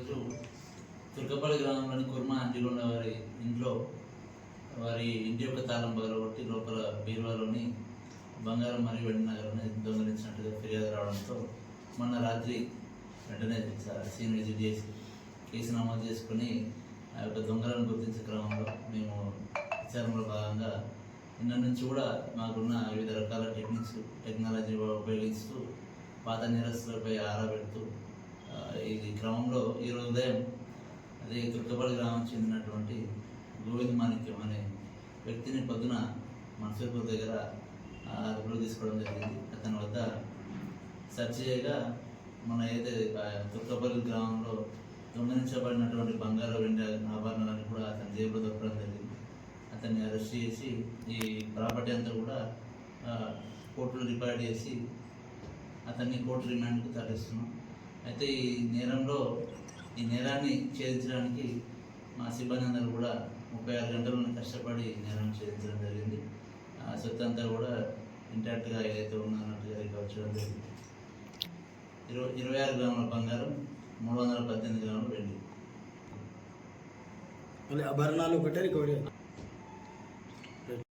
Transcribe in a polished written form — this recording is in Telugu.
ఈరోజు తుర్కపల్లి గ్రామంలోని కుర్మా అంజిగొండ వారి ఇంట్లో వారి ఇంటి యొక్క తాళం పగలగొట్టి లోపల బీరువాలోని బంగారం మరియు వెండి నగరాన్ని దొంగిలించినట్టుగా ఫిర్యాదు రావడంతో మొన్న రాత్రి వెంటనే సీన్ విజిట్ చేసి కేసు నమోదు చేసుకుని ఆ యొక్క దొంగలను గుర్తించే క్రమంలో మేము విచారణలో భాగంగా నిన్న నుంచి కూడా మాకున్న వివిధ రకాల టెక్నాలజీ ఉపయోగిస్తూ పాత నేరస్తులపై ఆరా పెడుతూ ఈ క్రమంలో ఈరోజు ఉదయం అదే తుర్కపల్లి గ్రామం చెందినటువంటి గోవింద్ మాణిక్యం అనే వ్యక్తిని పొద్దున మన్సూర్పూర్ దగ్గర అదుపులో తీసుకోవడం జరిగింది. అతని వద్ద సెర్చ్ చేయగా మన ఏదైతే తుర్కపల్లి గ్రామంలో దొంగలించబడినటువంటి బంగారు వెండి ఆభరణాలను కూడా అతని జేబులో దొరకడం జరిగింది. అతన్ని అరెస్ట్ చేసి ఈ ప్రాపర్టీ అంతా కూడా కోర్టులో రికార్డ్ చేసి అతన్ని కోర్టు రిమాండ్కు తరలిస్తున్నాం. అయితే ఈ నేరాన్ని ఛేదించడానికి మా సిబ్బంది అందరూ కూడా 36 గంటలను కష్టపడి నేరాన్ని ఛేదించడం జరిగింది. ఆ సొత్తు అంతా కూడా ఇంటాక్ట్గా ఏదైతే ఉన్నట్టుగా రికవర్ చేయడం జరిగింది. 26 గ్రాముల బంగారం, 318 గ్రాముల వెండి. ఆభరణాలు ఒకటే రికవరీ.